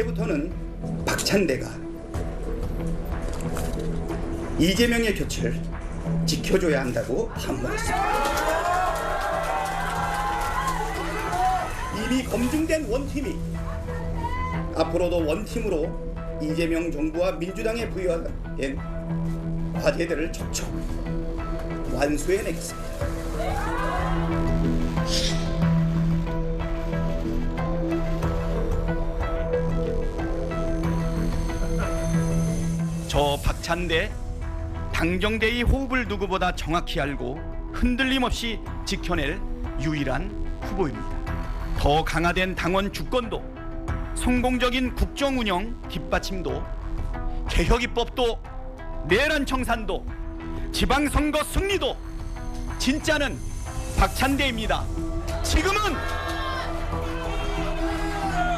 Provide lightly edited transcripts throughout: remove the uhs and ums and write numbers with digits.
이제부터는 박찬대가 이재명의 곁을 지켜줘야 한다고 반문했습니다. 이미 검증된 원팀이 앞으로도 원팀으로 이재명 정부와 민주당에 부여된 과제들을 척척 완수해내겠습니다. 저 박찬대 당정대의 호흡을 누구보다 정확히 알고 흔들림 없이 지켜낼 유일한 후보입니다. 더 강화된 당원 주권도, 성공적인 국정운영 뒷받침도, 개혁입법도, 내란 청산도, 지방선거 승리도 진짜는 박찬대입니다. 지금은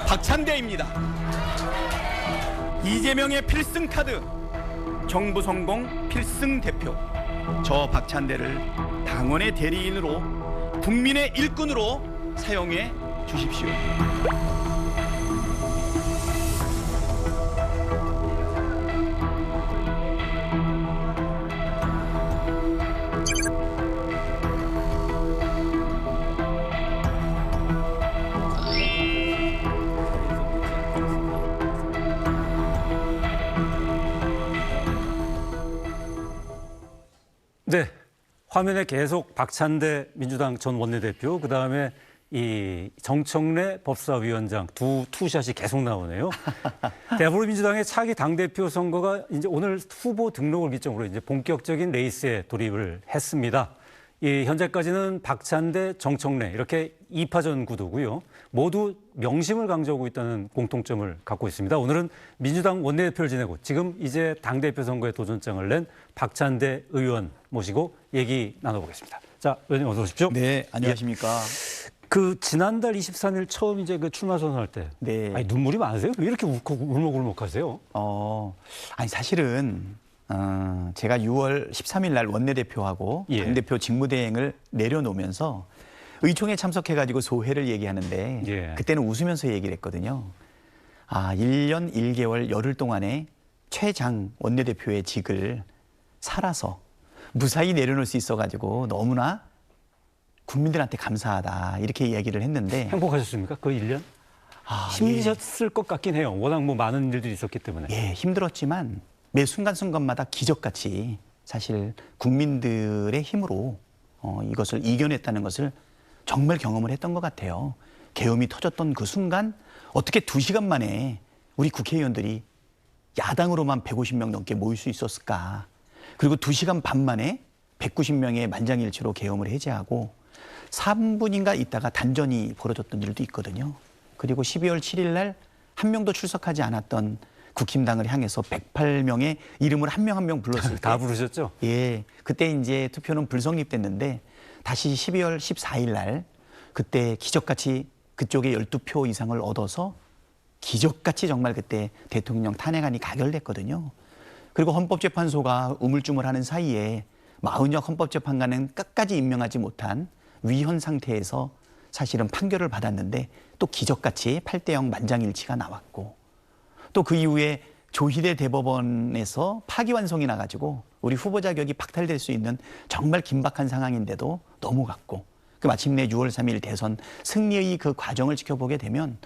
박찬대입니다. 이재명의 필승카드, 정부 성공 필승 대표, 저 박찬대를 당원의 대리인으로, 국민의 일꾼으로 사용해 주십시오. 네, 화면에 계속 박찬대 민주당 전 원내대표, 그다음에 이 정청래 법사위원장 두 투샷이 계속 나오네요. 더불어민주당의 차기 당대표 선거가 이제 오늘 후보 등록을 기점으로 이제 본격적인 레이스에 돌입을 했습니다. 현재까지는 박찬대, 정청래 이렇게 2파전 구도고요. 모두 명심을 강조하고 있다는 공통점을 갖고 있습니다. 오늘은 민주당 원내대표를 지내고 지금 이제 당대표 선거에 도전장을 낸 박찬대 의원 모시고 얘기 나눠보겠습니다. 자, 의원님 어서 오십시오. 네, 안녕하십니까. 그 지난달 23일 처음 이제 그 출마 선언할 때, 네. 아니, 눈물이 많으세요? 왜 이렇게 울먹울먹하세요? 아니 사실은 제가 6월 13일 날 원내대표하고 예. 당대표 직무대행을 내려놓으면서 의총에 참석해가지고 소회를 얘기하는데 예. 그때는 웃으면서 얘기를 했거든요. 1년 1개월 열흘 동안에 최장 원내대표의 직을 살아서 무사히 내려놓을 수 있어가지고 너무나 국민들한테 감사하다 이렇게 이야기를 했는데 행복하셨습니까? 그 1년? 힘드셨을 것 같긴 해요. 워낙 뭐 많은 일들이 있었기 때문에. 예, 힘들었지만 매 순간순간마다 기적같이 사실 국민들의 힘으로 이것을 이겨냈다는 것을 정말 경험을 했던 것 같아요. 계엄이 터졌던 그 순간 어떻게 2시간 만에 우리 국회의원들이 야당으로만 150명 넘게 모일 수 있었을까. 그리고 2시간 반 만에 190명의 만장일치로 계엄을 해제하고 3분인가 있다가 단전이 벌어졌던 일도 있거든요. 그리고 12월 7일 날 한 명도 출석하지 않았던 국힘당을 향해서 108명의 이름을 한 명 한 명 불렀을 때 다 부르셨죠? 예, 그때 이제 투표는 불성립됐는데 다시 12월 14일 날 그때 기적같이 그쪽에 12표 이상을 얻어서 기적같이 정말 그때 대통령 탄핵안이 가결됐거든요. 그리고 헌법재판소가 우물쭈물하는 사이에 마은혁 헌법재판관은 끝까지 임명하지 못한 위헌 상태에서 사실은 판결을 받았는데 또 기적같이 8대0 만장일치가 나왔고 또 그 이후에 조희대 대법원에서 파기환송이 나가지고 우리 후보 자격이 박탈될 수 있는 정말 긴박한 상황인데도 넘어갔고 그 마침내 6월 3일 대선 승리의 그 과정을 지켜보게 되면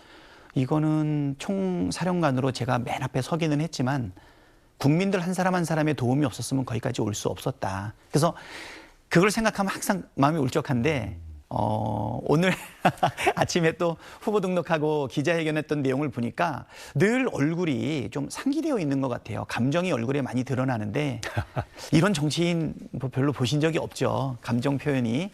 이거는 총사령관으로 제가 맨 앞에 서기는 했지만 국민들 한 사람 한 사람의 도움이 없었으면 거기까지 올 수 없었다. 그래서 그걸 생각하면 항상 마음이 울적한데 오늘 아침에 또 후보 등록하고 기자회견했던 내용을 보니까 늘 얼굴이 좀 상기되어 있는 것 같아요. 감정이 얼굴에 많이 드러나는데 이런 정치인 별로 보신 적이 없죠. 감정 표현이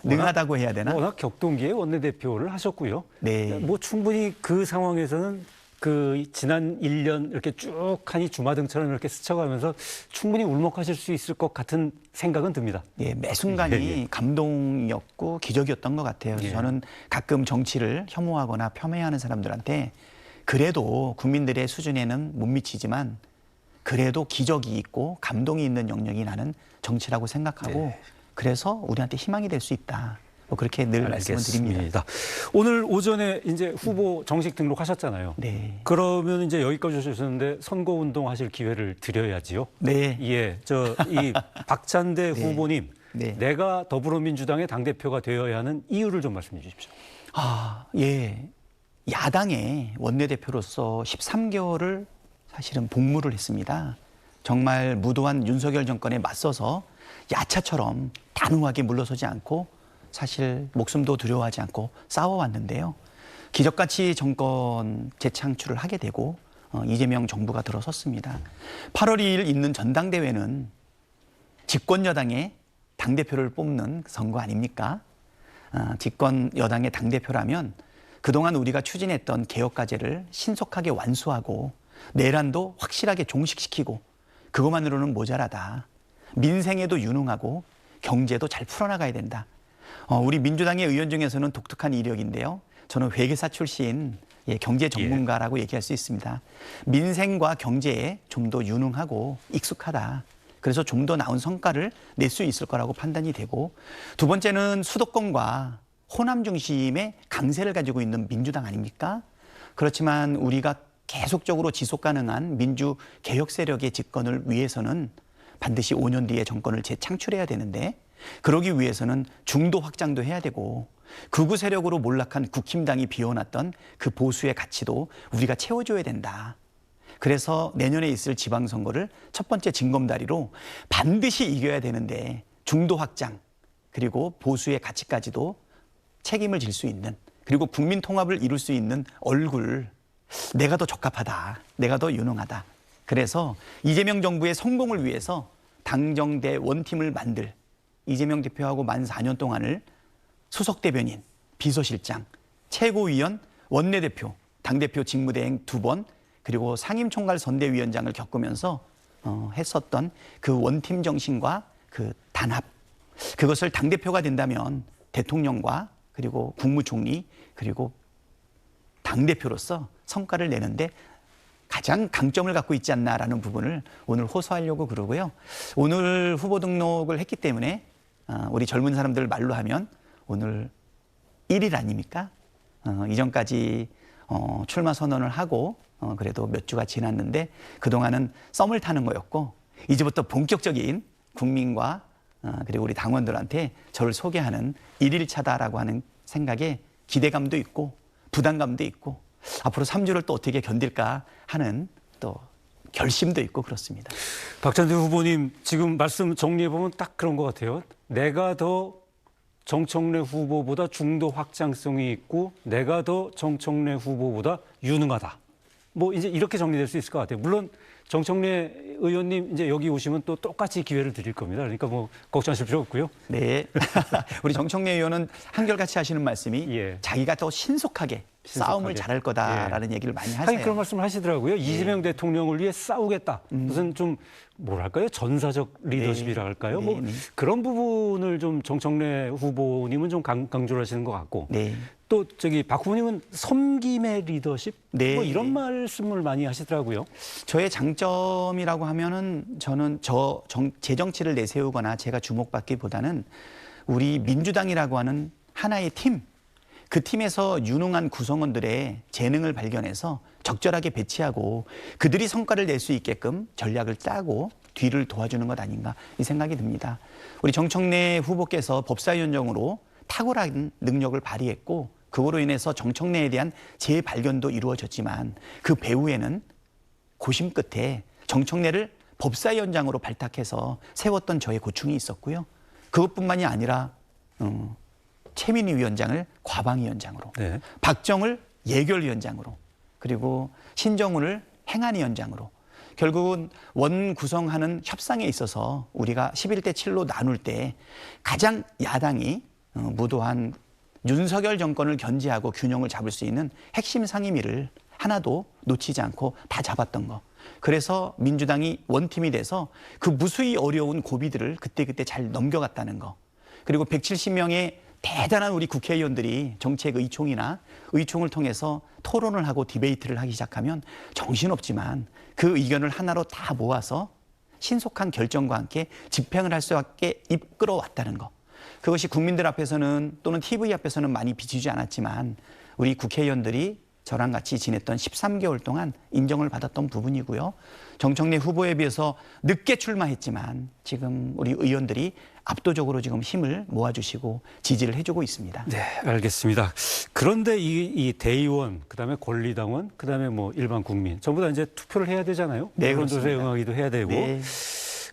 능하다고 해야 되나? 워낙 격동기에 원내대표를 하셨고요. 네. 뭐 충분히 그 상황에서는 그 지난 1년 이렇게 쭉 하니 주마등처럼 이렇게 스쳐가면서 충분히 울먹하실 수 있을 것 같은 생각은 듭니다. 예, 매 순간이 감동이었고 기적이었던 것 같아요. 예. 저는 가끔 정치를 혐오하거나 폄훼하는 사람들한테 그래도 국민들의 수준에는 못 미치지만 그래도 기적이 있고 감동이 있는 영역이 나는 정치라고 생각하고 네. 그래서 우리한테 희망이 될 수 있다. 뭐 그렇게 늘 말씀을 드립니다. 알겠습니다. 오늘 오전에 이제 후보 정식 등록하셨잖아요. 네. 그러면 이제 여기까지 오셨는데 선거 운동 하실 기회를 드려야지요. 네. 예, 이 박찬대 네. 후보님, 네. 내가 더불어민주당의 당 대표가 되어야 하는 이유를 좀 말씀해 주십시오. 예. 야당의 원내대표로서 13개월을 사실은 복무를 했습니다. 정말 무도한 윤석열 정권에 맞서서 야차처럼 단호하게 물러서지 않고 사실 목숨도 두려워하지 않고 싸워왔는데요. 기적같이 정권 재창출을 하게 되고 이재명 정부가 들어섰습니다. 8월 2일 있는 전당대회는 집권 여당의 당대표를 뽑는 선거 아닙니까? 집권 여당의 당대표라면 그동안 우리가 추진했던 개혁과제를 신속하게 완수하고 내란도 확실하게 종식시키고 그것만으로는 모자라다. 민생에도 유능하고 경제도 잘 풀어나가야 된다. 우리 민주당의 의원 중에서는 독특한 이력인데요. 저는 회계사 출신 경제 전문가라고 얘기할 수 있습니다. 민생과 경제에 좀 더 유능하고 익숙하다. 그래서 좀 더 나은 성과를 낼 수 있을 거라고 판단이 되고, 두 번째는 수도권과 호남 중심의 강세를 가지고 있는 민주당 아닙니까? 그렇지만 우리가 계속적으로 지속 가능한 민주 개혁 세력의 집권을 위해서는 반드시 5년 뒤에 정권을 재창출해야 되는데, 그러기 위해서는 중도 확장도 해야 되고 극우 세력으로 몰락한 국힘당이 비워놨던 그 보수의 가치도 우리가 채워줘야 된다. 그래서 내년에 있을 지방선거를 첫 번째 징검다리로 반드시 이겨야 되는데 중도 확장 그리고 보수의 가치까지도 책임을 질 수 있는, 그리고 국민 통합을 이룰 수 있는 얼굴, 내가 더 적합하다, 내가 더 유능하다. 그래서 이재명 정부의 성공을 위해서 당정대 원팀을 만들, 이재명 대표하고 만 4년 동안을 수석 대변인, 비서실장, 최고위원, 원내대표, 당대표 직무대행 2번, 그리고 상임총괄 선대위원장을 겪으면서 했었던 그 원팀 정신과 그 단합, 그것을 당대표가 된다면 대통령과 그리고 국무총리 그리고 당대표로서 성과를 내는데 가장 강점을 갖고 있지 않나라는 부분을 오늘 호소하려고 그러고요. 오늘 후보 등록을 했기 때문에 우리 젊은 사람들 말로 하면 오늘 1일 아닙니까? 이전까지 출마 선언을 하고 그래도 몇 주가 지났는데 그동안은 썸을 타는 거였고, 이제부터 본격적인 국민과 그리고 우리 당원들한테 저를 소개하는 1일차다라고 하는 생각에 기대감도 있고 부담감도 있고 앞으로 3주를 또 어떻게 견딜까 하는 또 결심도 있고 그렇습니다. 박찬대 후보님 지금 말씀 정리해보면 딱 그런 것 같아요. 내가 더 정청래 후보보다 중도 확장성이 있고 내가 더 정청래 후보보다 유능하다. 뭐 이제 이렇게 정리될 수 있을 것 같아요. 물론 정청래 의원님 이제 여기 오시면 또 똑같이 기회를 드릴 겁니다. 그러니까 뭐 걱정하실 필요 없고요. 네. 우리 정청래 의원은 한결같이 하시는 말씀이 자기가 더 신속하게 싸움을 잘할 거다라는 얘기를 많이 하세요. 하긴 그런 말씀을 하시더라고요. 이재명 대통령을 위해 싸우겠다. 무슨 좀 뭐랄까요? 전사적 리더십이라 할까요? 뭐 그런 부분을 좀 정청래 후보님은 좀 강조를 하시는 것 같고. 또 박 후보님은 섬김의 리더십? 뭐 이런 말씀을 많이 하시더라고요. 저의 장점이라고 하면은 저는 제 정치를 내세우거나 제가 주목받기보다는 우리 민주당이라고 하는 하나의 팀, 그 팀에서 유능한 구성원들의 재능을 발견해서 적절하게 배치하고 그들이 성과를 낼 수 있게끔 전략을 짜고 뒤를 도와주는 것 아닌가 이 생각이 듭니다. 우리 정청래 후보께서 법사위원장으로 탁월한 능력을 발휘했고 그거로 인해서 정청래에 대한 재발견도 이루어졌지만 그 배후에는 고심 끝에 정청래를 법사위원장으로 발탁해서 세웠던 저의 고충이 있었고요. 그것뿐만이 아니라 최민희 위원장을 과방위원장으로, 박정을 예결위원장으로, 그리고 신정훈을 행안위원장으로, 결국은 원 구성하는 협상에 있어서 우리가 11대 7로 나눌 때 가장 야당이 무도한 윤석열 정권을 견제하고 균형을 잡을 수 있는 핵심 상임위를 하나도 놓치지 않고 다 잡았던 거. 그래서 민주당이 원팀이 돼서 그 무수히 어려운 고비들을 그때그때 잘 넘겨갔다는 거. 그리고 170명의 대단한 우리 국회의원들이 정책 의총이나 의총을 통해서 토론을 하고 디베이트를 하기 시작하면 정신없지만 그 의견을 하나로 다 모아서 신속한 결정과 함께 집행을 할 수 있게 이끌어왔다는 거. 그것이 국민들 앞에서는 또는 TV 앞에서는 많이 비치지 않았지만 우리 국회의원들이 저랑 같이 지냈던 13개월 동안 인정을 받았던 부분이고요. 정청래 후보에 비해서 늦게 출마했지만 지금 우리 의원들이 압도적으로 지금 힘을 모아주시고 지지를 해주고 있습니다. 네, 알겠습니다. 그런데 이 대의원, 그다음에 권리당원, 그다음에 뭐 일반 국민 전부 다 이제 투표를 해야 되잖아요. 네, 여론조사에 그렇습니다. 응하기도 해야 되고. 네.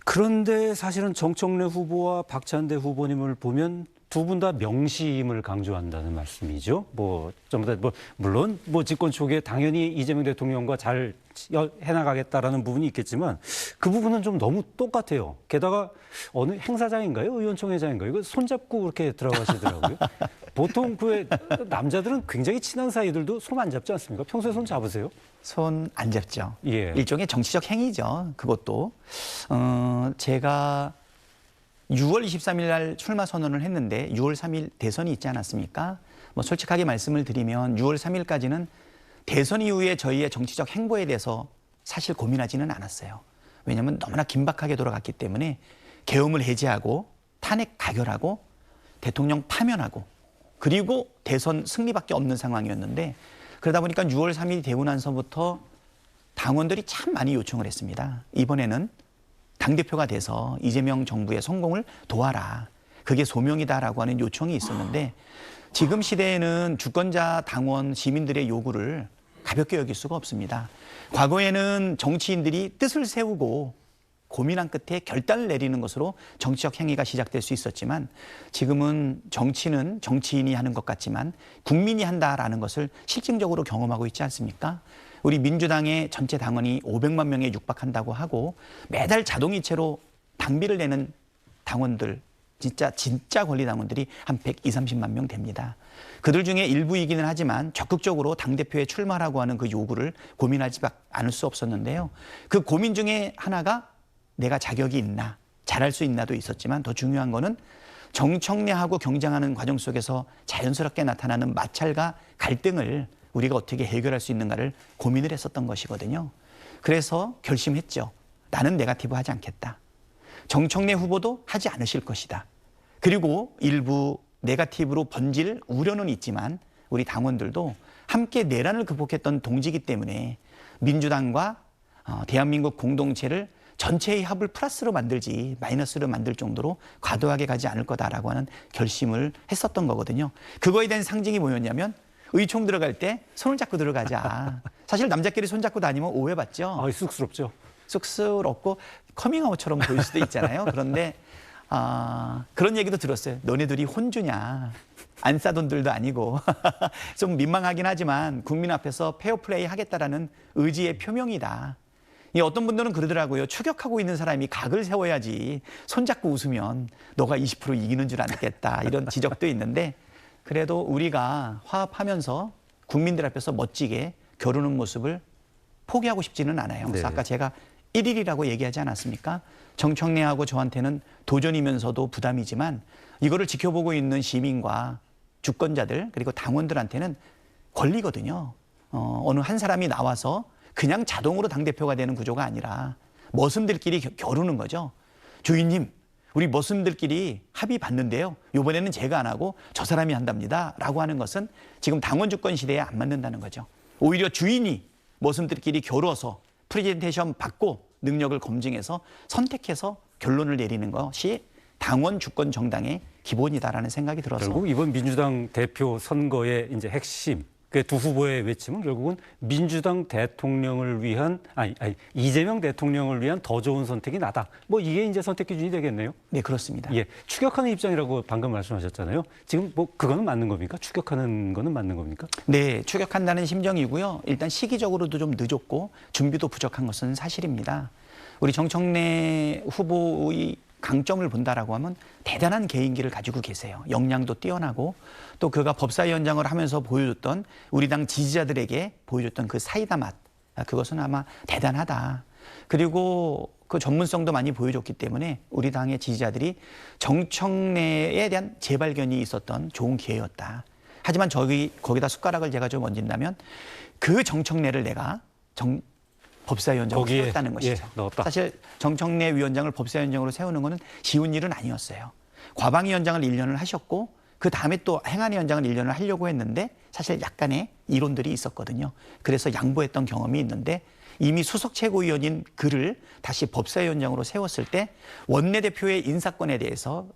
그런데 사실은 정청래 후보와 박찬대 후보님을 보면 두 분 다 명심을 강조한다는 말씀이죠. 뭐 전부 다 뭐 물론 뭐 집권 초기에 당연히 이재명 대통령과 잘 해나가겠다라는 부분이 있겠지만 그 부분은 좀 너무 똑같아요. 게다가 어느 행사장인가요? 의원총회장인가요? 이거 손잡고 그렇게 들어가시더라고요. 보통 그 남자들은 굉장히 친한 사이들도 손 안 잡지 않습니까? 평소에 손 잡으세요? 손 안 잡죠. 예. 일종의 정치적 행위죠. 그것도 제가 6월 23일 날 출마 선언을 했는데 6월 3일 대선이 있지 않았습니까? 뭐 솔직하게 말씀을 드리면 6월 3일까지는 대선 이후에 저희의 정치적 행보에 대해서 사실 고민하지는 않았어요. 왜냐하면 너무나 긴박하게 돌아갔기 때문에 계엄을 해제하고 탄핵 가결하고 대통령 파면하고 그리고 대선 승리밖에 없는 상황이었는데 그러다 보니까 6월 3일이 되고 나서부터 당원들이 참 많이 요청을 했습니다. 이번에는 당대표가 돼서 이재명 정부의 성공을 도와라. 그게 소명이다라고 하는 요청이 있었는데 지금 시대에는 주권자 당원 시민들의 요구를 가볍게 여길 수가 없습니다. 과거에는 정치인들이 뜻을 세우고 고민한 끝에 결단을 내리는 것으로 정치적 행위가 시작될 수 있었지만 지금은 정치는 정치인이 하는 것 같지만 국민이 한다라는 것을 실증적으로 경험하고 있지 않습니까? 우리 민주당의 전체 당원이 500만 명에 육박한다고 하고 매달 자동이체로 당비를 내는 당원들 진짜 권리당원들이 한 120~130만 명 됩니다. 그들 중에 일부이기는 하지만 적극적으로 당대표에 출마라고 하는 그 요구를 고민하지 않을 수 없었는데요. 그 고민 중에 하나가 내가 자격이 있나 잘할 수 있나도 있었지만 더 중요한 거는 정청래하고 경쟁하는 과정 속에서 자연스럽게 나타나는 마찰과 갈등을 우리가 어떻게 해결할 수 있는가를 고민을 했었던 것이거든요. 그래서 결심했죠. 나는 네거티브 하지 않겠다. 정청래 후보도 하지 않으실 것이다. 그리고 일부 네거티브로 번질 우려는 있지만 우리 당원들도 함께 내란을 극복했던 동지이기 때문에 민주당과 대한민국 공동체를 전체의 합을 플러스로 만들지 마이너스로 만들 정도로 과도하게 가지 않을 거다라고 하는 결심을 했었던 거거든요. 그거에 대한 상징이 뭐였냐면 의총 들어갈 때 손을 잡고 들어가자. 사실 남자끼리 손 잡고 다니면 오해받죠. 아, 쑥스럽죠. 쑥스럽고 커밍아웃처럼 보일 수도 있잖아요. 그런데 그런 얘기도 들었어요. 너네들이 혼주냐. 안 싸돈들도 아니고 좀 민망하긴 하지만 국민 앞에서 페어플레이 하겠다라는 의지의 표명이다. 어떤 분들은 그러더라고요. 추격하고 있는 사람이 각을 세워야지 손잡고 웃으면 너가 20% 이기는 줄 알겠다. 이런 지적도 있는데 그래도 우리가 화합하면서 국민들 앞에서 멋지게 겨루는 모습을 포기하고 싶지는 않아요. 그래서 아까 제가 1일이라고 얘기하지 않았습니까? 정청래하고 저한테는 도전이면서도 부담이지만 이거를 지켜보고 있는 시민과 주권자들 그리고 당원들한테는 권리거든요. 어느 한 사람이 나와서 그냥 자동으로 당대표가 되는 구조가 아니라 머슴들끼리 겨루는 거죠. 주인님, 우리 머슴들끼리 합의 봤는데요. 이번에는 제가 안 하고 저 사람이 한답니다. 라고 하는 것은 지금 당원 주권 시대에 안 맞는다는 거죠. 오히려 주인이 머슴들끼리 겨루어서 프레젠테이션 받고 능력을 검증해서 선택해서 결론을 내리는 것이 당원 주권 정당의 기본이다라는 생각이 들어서 결국 이번 민주당 대표 선거의 이제 핵심 그 두 후보의 외침은 결국은 민주당 대통령을 위한 이재명 대통령을 위한 더 좋은 선택이 나다. 뭐 이게 이제 선택 기준이 되겠네요. 네, 그렇습니다. 예, 추격하는 입장이라고 방금 말씀하셨잖아요. 지금 뭐 그거는 맞는 겁니까? 추격하는 거는 맞는 겁니까? 네, 추격한다는 심정이고요. 일단 시기적으로도 좀 늦었고 준비도 부족한 것은 사실입니다. 우리 정청래 후보의 강점을 본다라고 하면 대단한 개인기를 가지고 계세요. 역량도 뛰어나고 또 그가 법사위원장을 하면서 보여줬던 우리 당 지지자들에게 보여줬던 그 사이다 맛 그것은 아마 대단하다. 그리고 그 전문성도 많이 보여줬기 때문에 우리 당의 지지자들이 정청래에 대한 재발견이 있었던 좋은 기회였다. 하지만 거기다 숟가락을 제가 좀 얹는다면 그 정청래를 내가 법사위원장으로 세웠다는 것이죠. 넣었다. 사실 정청래 위원장을 법사위원장으로 세우는 것은 쉬운 일은 아니었어요. 과방위원장을 1년을 하셨고 그 다음에 또 행안위원장을 1년을 하려고 했는데 사실 약간의 이론들이 있었거든요. 그래서 양보했던 경험이 있는데 이미 수석 최고위원인 그를 다시 법사위원장으로 세웠을 때 원내대표의 인사권에 대해서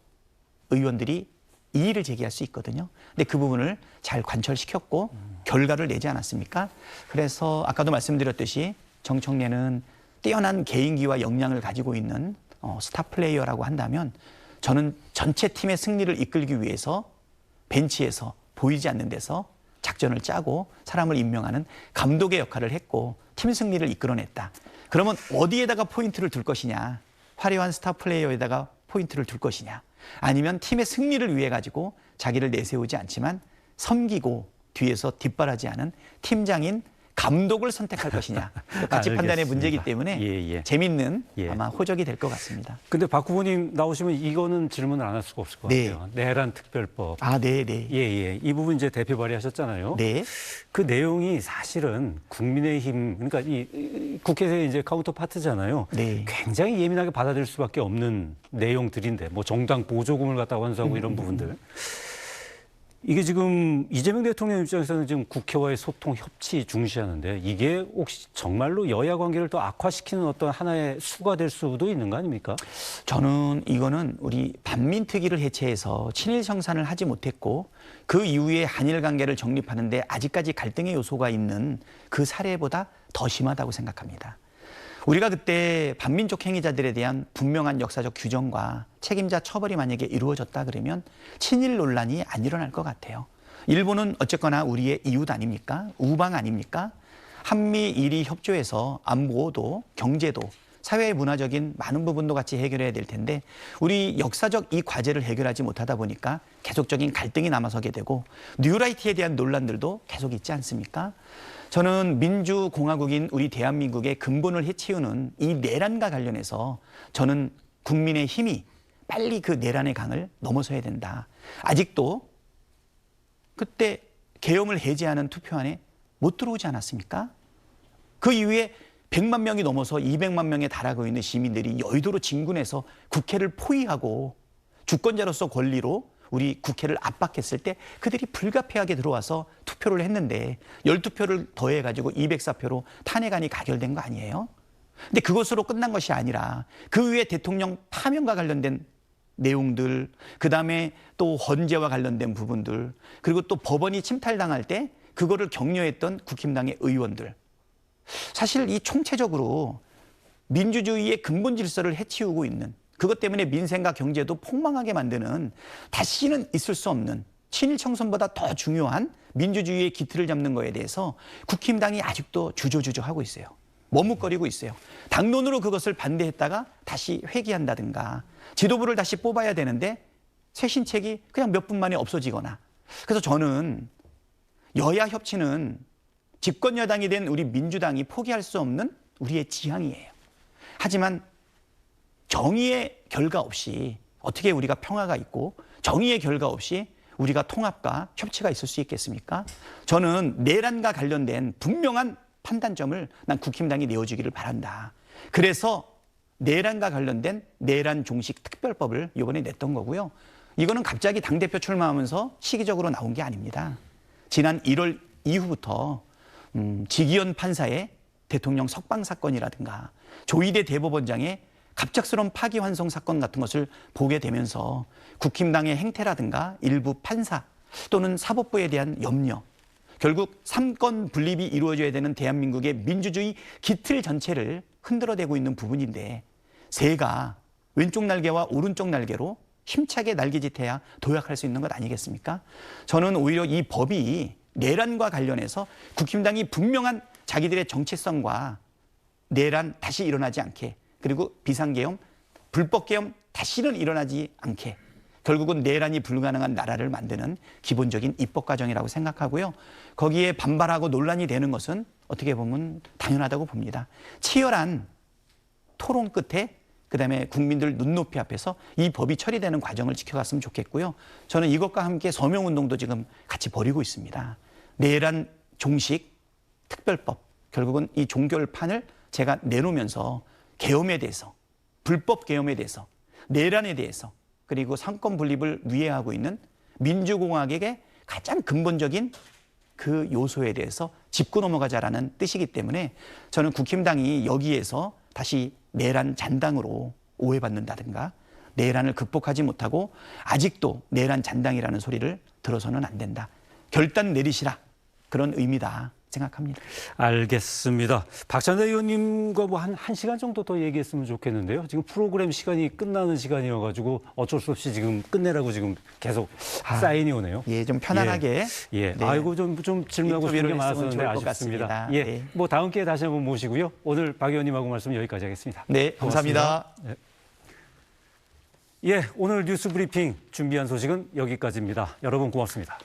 의원들이 이의를 제기할 수 있거든요. 근데 그 부분을 잘 관철시켰고 결과를 내지 않았습니까? 그래서 아까도 말씀드렸듯이 정청래는 뛰어난 개인기와 역량을 가지고 있는 스타 플레이어라고 한다면 저는 전체 팀의 승리를 이끌기 위해서 벤치에서 보이지 않는 데서 작전을 짜고 사람을 임명하는 감독의 역할을 했고 팀 승리를 이끌어냈다. 그러면 어디에다가 포인트를 둘 것이냐? 화려한 스타 플레이어에다가 포인트를 둘 것이냐? 아니면 팀의 승리를 위해 가지고 자기를 내세우지 않지만 섬기고 뒤에서 뒷바라지하는 팀장인 감독을 선택할 것이냐. 가치 판단의 문제이기 때문에 예. 재밌는 예. 아마 호적이 될 것 같습니다. 근데 박 후보님 나오시면 이거는 질문을 안 할 수가 없을 것 네. 같아요. 내란 특별법. 아, 네. 예. 이 부분 이제 대표 발의하셨잖아요. 네. 그 내용이 사실은 국민의힘, 그러니까 이 국회에서 이제 카운터 파트잖아요. 네. 굉장히 예민하게 받아들일 수밖에 없는 내용들인데, 뭐 정당 보조금을 갖다 환수하고 이런 부분들. 이게 지금 이재명 대통령 입장에서는 지금 국회와의 소통, 협치 중시하는데 이게 혹시 정말로 여야 관계를 더 악화시키는 어떤 하나의 수가 될 수도 있는 거 아닙니까? 저는 이거는 우리 반민특위를 해체해서 친일 청산을 하지 못했고 그 이후에 한일 관계를 정립하는데 아직까지 갈등의 요소가 있는 그 사례보다 더 심하다고 생각합니다. 우리가 그때 반민족 행위자들에 대한 분명한 역사적 규정과 책임자 처벌이 만약에 이루어졌다 그러면 친일 논란이 안 일어날 것 같아요. 일본은 어쨌거나 우리의 이웃 아닙니까? 우방 아닙니까? 한미 일이 협조해서 안보도 경제도 사회의 문화적인 많은 부분도 같이 해결해야 될 텐데 우리 역사적 이 과제를 해결하지 못하다 보니까 계속적인 갈등이 남아서게 되고 뉴라이트에 대한 논란들도 계속 있지 않습니까? 저는 민주공화국인 우리 대한민국의 근본을 해치우는 이 내란과 관련해서 저는 국민의 힘이 빨리 그 내란의 강을 넘어서야 된다. 아직도 그때 계엄을 해제하는 투표안에 못 들어오지 않았습니까? 그 이후에 100만 명이 넘어서 200만 명에 달하고 있는 시민들이 여의도로 진군해서 국회를 포위하고 주권자로서 권리로 우리 국회를 압박했을 때 그들이 불가피하게 들어와서 투표를 했는데 12표를 더해가지고 204표로 탄핵안이 가결된 거 아니에요? 근데 그것으로 끝난 것이 아니라 그 위에 대통령 파면과 관련된 내용들, 그다음에 또 헌재와 관련된 부분들, 그리고 또 법원이 침탈당할 때 그거를 격려했던 국힘당의 의원들. 사실 이 총체적으로 민주주의의 근본 질서를 해치우고 있는 그것 때문에 민생과 경제도 폭망하게 만드는 다시는 있을 수 없는 친일 청선보다 더 중요한 민주주의의 기틀을 잡는 거에 대해서 국힘당이 아직도 주저주저하고 있어요. 머뭇거리고 있어요. 당론으로 그것을 반대했다가 다시 회귀한다든가 지도부를 다시 뽑아야 되는데 쇄신책이 그냥 몇 분 만에 없어지거나. 그래서 저는 여야 협치는 집권 여당이 된 우리 민주당이 포기할 수 없는 우리의 지향이에요. 하지만 정의의 결과 없이 어떻게 우리가 평화가 있고 정의의 결과 없이 우리가 통합과 협치가 있을 수 있겠습니까? 저는 내란과 관련된 분명한 판단점을 난 국힘당이 내어주기를 바란다. 그래서 내란과 관련된 내란 종식 특별법을 이번에 냈던 거고요. 이거는 갑자기 당대표 출마하면서 시기적으로 나온 게 아닙니다. 지난 1월 이후부터 지기현 판사의 대통령 석방 사건이라든가 조희대 대법원장의 갑작스러운 파기환송 사건 같은 것을 보게 되면서 국힘당의 행태라든가 일부 판사 또는 사법부에 대한 염려, 결국 삼권 분립이 이루어져야 되는 대한민국의 민주주의 기틀 전체를 흔들어대고 있는 부분인데 새가 왼쪽 날개와 오른쪽 날개로 힘차게 날개짓해야 도약할 수 있는 것 아니겠습니까? 저는 오히려 이 법이 내란과 관련해서 국힘당이 분명한 자기들의 정체성과 내란 다시 일어나지 않게 그리고 비상계엄, 불법계엄 다시는 일어나지 않게 결국은 내란이 불가능한 나라를 만드는 기본적인 입법 과정이라고 생각하고요. 거기에 반발하고 논란이 되는 것은 어떻게 보면 당연하다고 봅니다. 치열한 토론 끝에 그다음에 국민들 눈높이 앞에서 이 법이 처리되는 과정을 지켜갔으면 좋겠고요. 저는 이것과 함께 서명운동도 지금 같이 벌이고 있습니다. 내란 종식 특별법, 결국은 이 종결판을 제가 내놓으면서 계엄에 대해서, 불법 계엄에 대해서, 내란에 대해서 그리고 상권 분립을 위해하고 있는 민주공화국의 가장 근본적인 그 요소에 대해서 짚고 넘어가자라는 뜻이기 때문에 저는 국힘당이 여기에서 다시 내란 잔당으로 오해받는다든가 내란을 극복하지 못하고 아직도 내란 잔당이라는 소리를 들어서는 안 된다. 결단 내리시라. 그런 의미다 생각합니다. 알겠습니다. 박찬대 의원님과 뭐 한 시간 정도 더 얘기했으면 좋겠는데요. 지금 프로그램 시간이 끝나는 시간이어가지고 어쩔 수 없이 지금 끝내라고 지금 계속 사인이 오네요. 예, 좀 편안하게. 예. 네. 아이고 좀 질문하고 싶은 게 인터뷰를 많았었는데 했으면 좋을 것 아쉽습니다. 같습니다. 예. 네. 뭐 다음 기회에 다시 한번 모시고요. 오늘 박 의원님하고 말씀 여기까지 하겠습니다. 네, 감사합니다. 고맙습니다. 예, 오늘 뉴스 브리핑 준비한 소식은 여기까지입니다. 여러분 고맙습니다.